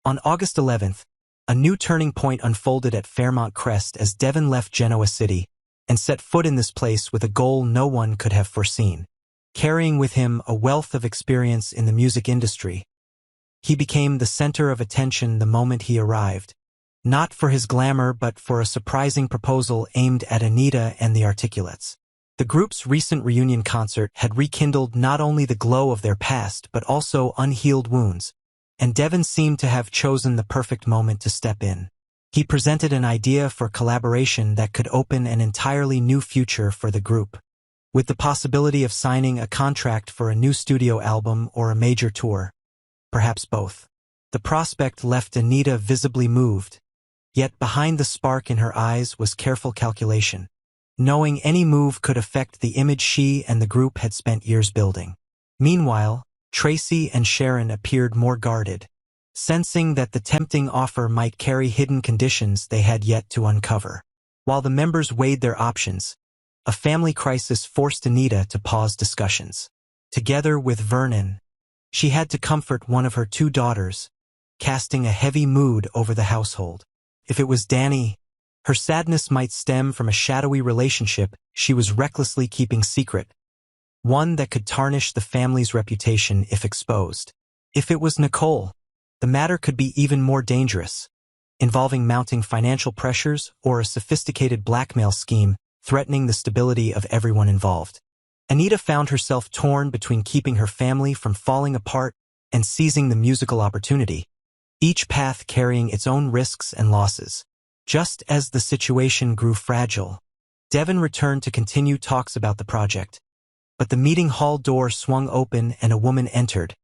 On August 11th, a new turning point unfolded at Fairmont Crest as Devon left Genoa City and set foot in this place with a goal no one could have foreseen. Carrying with him a wealth of experience in the music industry, he became the center of attention the moment he arrived, not for his glamour but for a surprising proposal aimed at Anita and the Articulates. The group's recent reunion concert had rekindled not only the glow of their past but also unhealed wounds, and Devon seemed to have chosen the perfect moment to step in. He presented an idea for collaboration that could open an entirely new future for the group, with the possibility of signing a contract for a new studio album or a major tour, perhaps both. The prospect left Anita visibly moved, yet behind the spark in her eyes was careful calculation, knowing any move could affect the image she and the group had spent years building. Meanwhile, Tracy and Sharon appeared more guarded, sensing that the tempting offer might carry hidden conditions they had yet to uncover. While the members weighed their options, a family crisis forced Anita to pause discussions. Together with Vernon, she had to comfort one of her two daughters, casting a heavy mood over the household. If it was Danny, her sadness might stem from a shadowy relationship she was recklessly keeping secret, one that could tarnish the family's reputation if exposed. If it was Nicole, the matter could be even more dangerous, involving mounting financial pressures or a sophisticated blackmail scheme threatening the stability of everyone involved. Anita found herself torn between keeping her family from falling apart and seizing the musical opportunity, each path carrying its own risks and losses. Just as the situation grew fragile, Devon returned to continue talks about the project, but the meeting hall door swung open and a woman entered,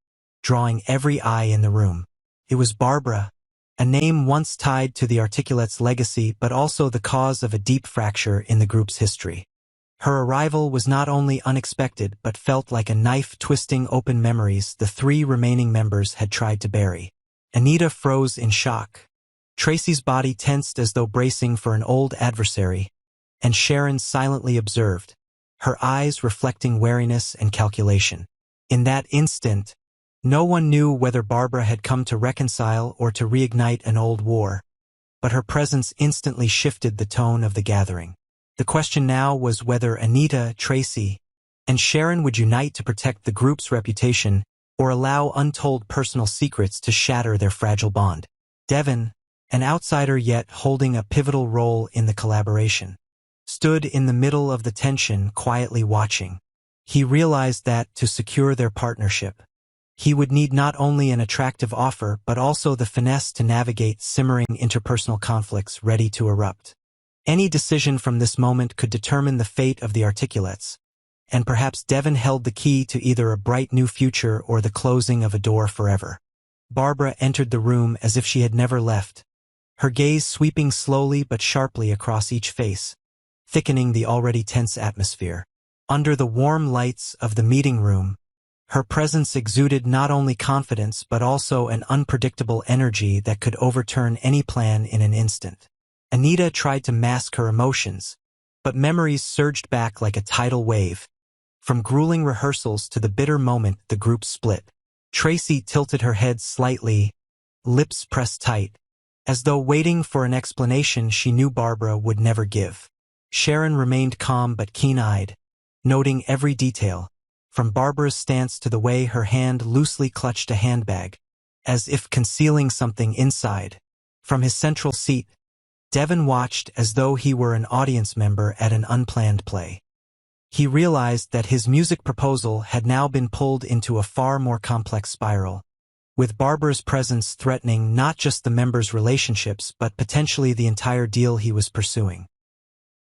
drawing every eye in the room. It was Barbara, a name once tied to the Articulates' legacy but also the cause of a deep fracture in the group's history. Her arrival was not only unexpected but felt like a knife twisting open memories the three remaining members had tried to bury. Anita froze in shock. Tracy's body tensed as though bracing for an old adversary, and Sharon silently observed, her eyes reflecting wariness and calculation. In that instant, no one knew whether Barbara had come to reconcile or to reignite an old war, but her presence instantly shifted the tone of the gathering. The question now was whether Anita, Tracy, and Sharon would unite to protect the group's reputation or allow untold personal secrets to shatter their fragile bond. Devon, an outsider yet holding a pivotal role in the collaboration, stood in the middle of the tension, quietly watching. He realized that, to secure their partnership, he would need not only an attractive offer but also the finesse to navigate simmering interpersonal conflicts ready to erupt. Any decision from this moment could determine the fate of the Articulates, and perhaps Devon held the key to either a bright new future or the closing of a door forever. Barbara entered the room as if she had never left, her gaze sweeping slowly but sharply across each face, thickening the already tense atmosphere. Under the warm lights of the meeting room, her presence exuded not only confidence but also an unpredictable energy that could overturn any plan in an instant. Anita tried to mask her emotions, but memories surged back like a tidal wave. From grueling rehearsals to the bitter moment the group split. Tracy tilted her head slightly, lips pressed tight, as though waiting for an explanation she knew Barbara would never give. Sharon remained calm but keen-eyed, noting every detail, from Barbara's stance to the way her hand loosely clutched a handbag, as if concealing something inside. From his central seat, Devon watched as though he were an audience member at an unplanned play. He realized that his music proposal had now been pulled into a far more complex spiral, with Barbara's presence threatening not just the members' relationships but potentially the entire deal he was pursuing.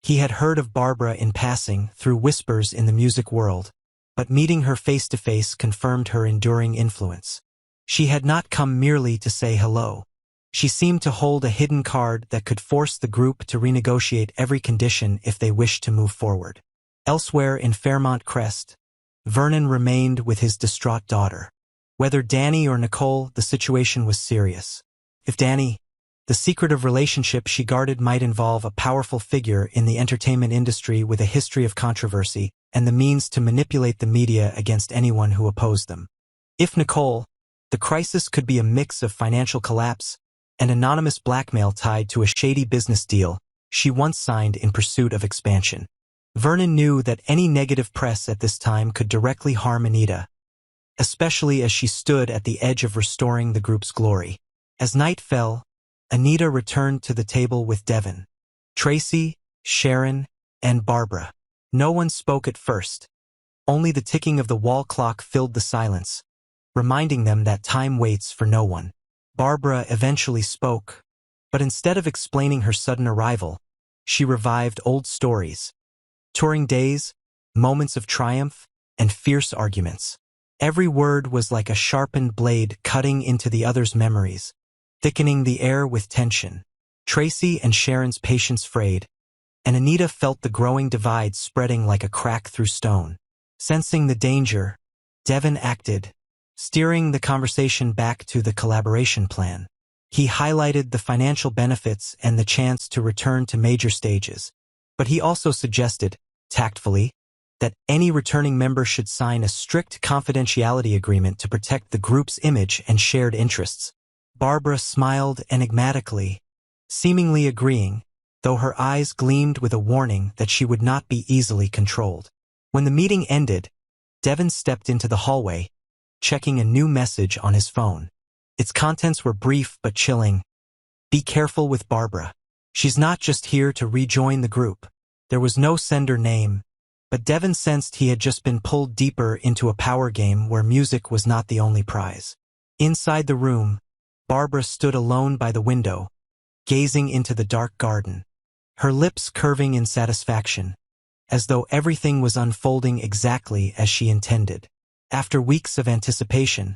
He had heard of Barbara in passing through whispers in the music world, but meeting her face-to-face confirmed her enduring influence. She had not come merely to say hello. She seemed to hold a hidden card that could force the group to renegotiate every condition if they wished to move forward. Elsewhere in Fairmont Crest, Vernon remained with his distraught daughter. Whether Danny or Nicole, the situation was serious. If Danny, the secretive relationship she guarded might involve a powerful figure in the entertainment industry with a history of controversy and the means to manipulate the media against anyone who opposed them. If Nicole, The crisis could be a mix of financial collapse and anonymous blackmail tied to a shady business deal she once signed in pursuit of expansion. Vernon knew that any negative press at this time could directly harm Anita, especially as she stood at the edge of restoring the group's glory. As night fell, Anita returned to the table with Devon, Tracy, Sharon, and Barbara. No one spoke at first. Only the ticking of the wall clock filled the silence, reminding them that time waits for no one. Barbara eventually spoke, but instead of explaining her sudden arrival, she revived old stories. Touring days, moments of triumph, and fierce arguments. Every word was like a sharpened blade cutting into the other's memories, thickening the air with tension. Tracy and Sharon's patience frayed, and Anita felt the growing divide spreading like a crack through stone. Sensing the danger, Devon acted, steering the conversation back to the collaboration plan. He highlighted the financial benefits and the chance to return to major stages, but he also suggested, tactfully, that any returning member should sign a strict confidentiality agreement to protect the group's image and shared interests. Barbara smiled enigmatically, seemingly agreeing, though her eyes gleamed with a warning that she would not be easily controlled. When the meeting ended, Devon stepped into the hallway, checking a new message on his phone. Its contents were brief but chilling. "Be careful with Barbara. She's not just here to rejoin the group." There was no sender name, but Devon sensed he had just been pulled deeper into a power game where music was not the only prize. Inside the room, Barbara stood alone by the window, gazing into the dark garden, her lips curving in satisfaction, as though everything was unfolding exactly as she intended. After weeks of anticipation,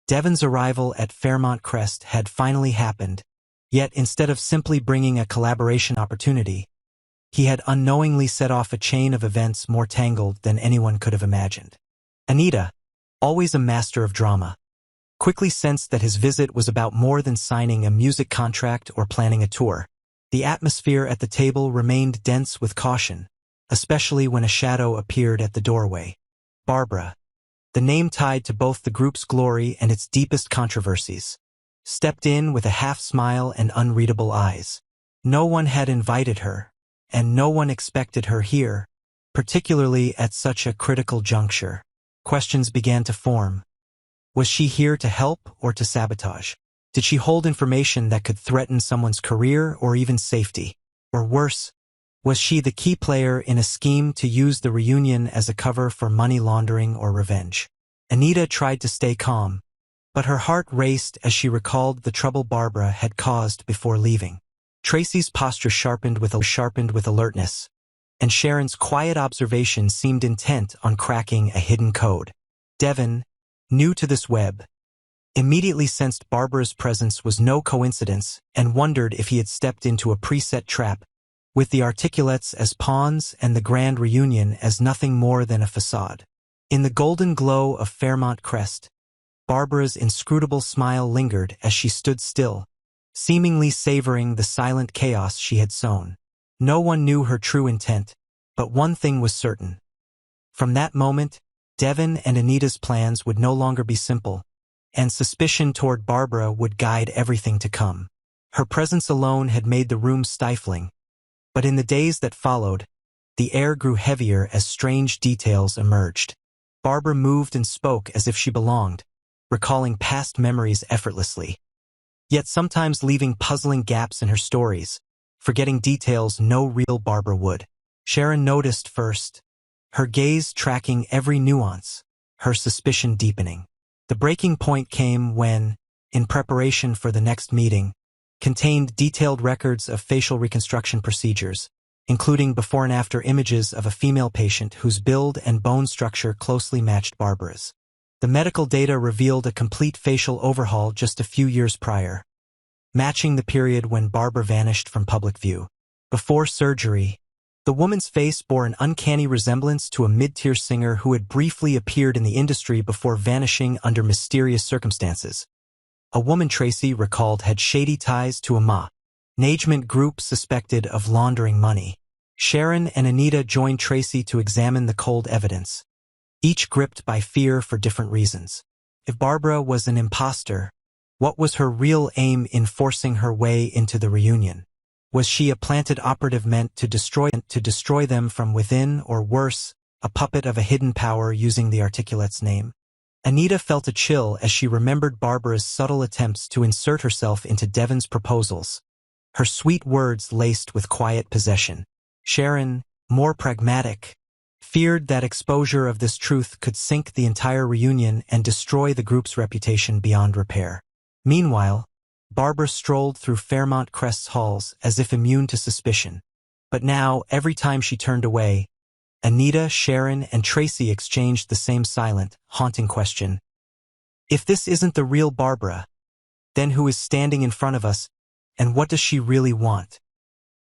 Devon's arrival at Fairmont Crest had finally happened, yet instead of simply bringing a collaboration opportunity, he had unknowingly set off a chain of events more tangled than anyone could have imagined. Anita, always a master of drama, quickly sensed that his visit was about more than signing a music contract or planning a tour. The atmosphere at the table remained dense with caution, especially when a shadow appeared at the doorway. Barbara, the name tied to both the group's glory and its deepest controversies, stepped in with a half-smile and unreadable eyes. No one had invited her, and no one expected her here, particularly at such a critical juncture. Questions began to form. Was she here to help or to sabotage? Did she hold information that could threaten someone's career or even safety? Or worse, was she the key player in a scheme to use the reunion as a cover for money laundering or revenge? Anita tried to stay calm, but her heart raced as she recalled the trouble Barbara had caused before leaving. Tracy's posture sharpened with alertness, and Sharon's quiet observation seemed intent on cracking a hidden code. Devon, new to this web, immediately sensed Barbara's presence was no coincidence and wondered if he had stepped into a preset trap, with the articulates as pawns and the grand reunion as nothing more than a facade. In the golden glow of Fairmont Crest, Barbara's inscrutable smile lingered as she stood still, seemingly savoring the silent chaos she had sown. No one knew her true intent, but one thing was certain. From that moment, Devon and Anita's plans would no longer be simple, and suspicion toward Barbara would guide everything to come. Her presence alone had made the room stifling, but in the days that followed, the air grew heavier as strange details emerged. Barbara moved and spoke as if she belonged, recalling past memories effortlessly, yet sometimes leaving puzzling gaps in her stories, forgetting details no real Barbara would. Sharon noticed first, her gaze tracking every nuance, her suspicion deepening. The breaking point came when, in preparation for the next meeting, contained detailed records of facial reconstruction procedures, including before and after images of a female patient whose build and bone structure closely matched Barbara's. The medical data revealed a complete facial overhaul just a few years prior, matching the period when Barbara vanished from public view. Before surgery, the woman's face bore an uncanny resemblance to a mid-tier singer who had briefly appeared in the industry before vanishing under mysterious circumstances. A woman Tracy recalled had shady ties to a management group suspected of laundering money. Sharon and Anita joined Tracy to examine the cold evidence, each gripped by fear for different reasons. If Barbara was an imposter, what was her real aim in forcing her way into the reunion? Was she a planted operative meant to destroy them from within, or worse, a puppet of a hidden power using the articulate's name? Anita felt a chill as she remembered Barbara's subtle attempts to insert herself into Devon's proposals, her sweet words laced with quiet possession. Sharon, more pragmatic, feared that exposure of this truth could sink the entire reunion and destroy the group's reputation beyond repair. Meanwhile, Barbara strolled through Fairmont Crest's halls as if immune to suspicion. But now, every time she turned away, Anita, Sharon, and Tracy exchanged the same silent, haunting question. If this isn't the real Barbara, then who is standing in front of us, and what does she really want?